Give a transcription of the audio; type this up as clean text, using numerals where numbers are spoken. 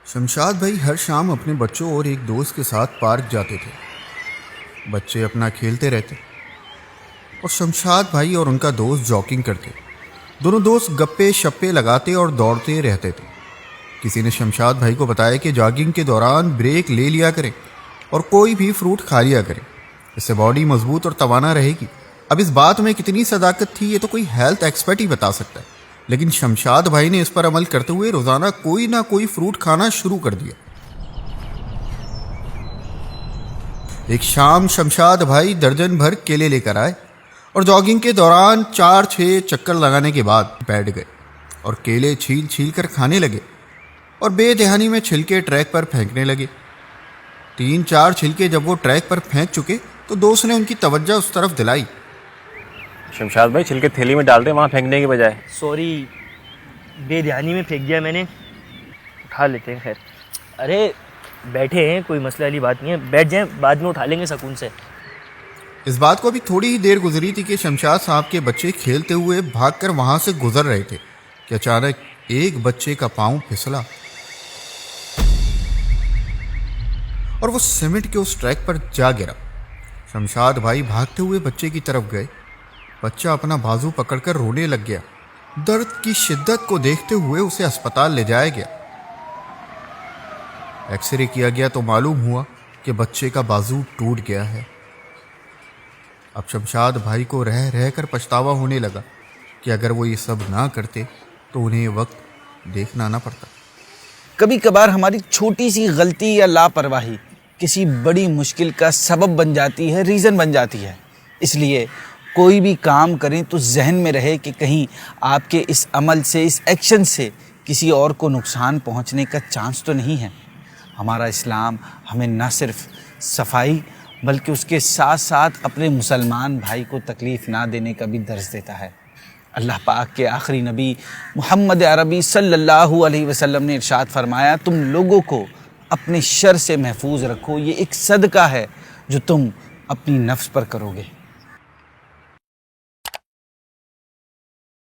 शमशाद भाई हर शाम अपने बच्चों और एक दोस्त के साथ पार्क जाते थे। बच्चे अपना खेलते रहते और शमशाद भाई और उनका दोस्त जॉगिंग करते। दोनों दोस्त गप्पे शप्पे लगाते और दौड़ते रहते थे। किसी ने शमशाद भाई को बताया कि जॉगिंग के दौरान ब्रेक ले लिया करें और कोई भी फ्रूट खा लिया करें, इससे बॉडी मजबूत और तवाना रहेगी। अब इस बात में कितनी सदाकत थी ये तो कोई हेल्थ एक्सपर्ट ही बता सकता है, लेकिन शमशाद भाई ने इस पर अमल करते हुए रोजाना कोई ना कोई फ्रूट खाना शुरू कर दिया। एक शाम शमशाद भाई दर्जन भर केले लेकर आए और जॉगिंग के दौरान 4-6 चक्कर लगाने के बाद बैठ गए और केले छील छील कर खाने लगे और बेध्यानी में छिलके ट्रैक पर फेंकने लगे। 3-4 छिलके जब वो ट्रैक पर फेंक चुके तो दोस्त ने उनकी तवज्जो उस तरफ दिलाई। शमशाद भाई छिलके थैली में डाल दे वहाँ फेंकने के बजाय। सॉरी, बेध्यानी में फेंक दिया मैंने, उठा लेते हैं। खैर, अरे बैठे हैं, कोई मसले वाली बात नहीं है, बैठ जाएं, बाद में उठा लेंगे सुकून से। इस बात को भी थोड़ी ही देर गुजरी थी कि शमशाद साहब के बच्चे खेलते हुए भागकर वहां से गुजर रहे थे कि अचानक एक बच्चे का पांव फिसला और वो सीमेंट के उस ट्रैक पर जा गिरा। शमशाद भाई भागते हुए बच्चे की तरफ गए। बच्चा अपना बाजू पकड़कर रोने लग गया। दर्द की शिद्दत को देखते हुए उसे अस्पताल ले जाया गया। एक्सरे किया गया तो मालूम हुआ कि बच्चे का बाजू टूट गया है। अब शमशाद भाई को रह रह कर पछतावा होने लगा कि अगर वो ये सब ना करते तो उन्हें ये वक्त देखना ना पड़ता। कभी कभार हमारी छोटी सी गलती या लापरवाही किसी बड़ी मुश्किल का सबब बन जाती है, रीज़न बन जाती है। इसलिए कोई भी काम करें तो जहन में रहे कि कहीं आपके इस अमल से, इस एक्शन से किसी और को नुकसान पहुंचने का चांस तो नहीं है। हमारा इस्लाम हमें न सिर्फ सफाई बल्कि उसके साथ साथ अपने मुसलमान भाई को तकलीफ़ ना देने का भी दर्ज देता है। अल्लाह पाक के आखिरी नबी मोहम्मद अरबी सल्लल्लाहु अलैहि वसल्लम ने इरशाद फरमाया, तुम लोगों को अपने शर से महफूज रखो, ये एक सदका है जो तुम अपनी नफ्स पर करोगे।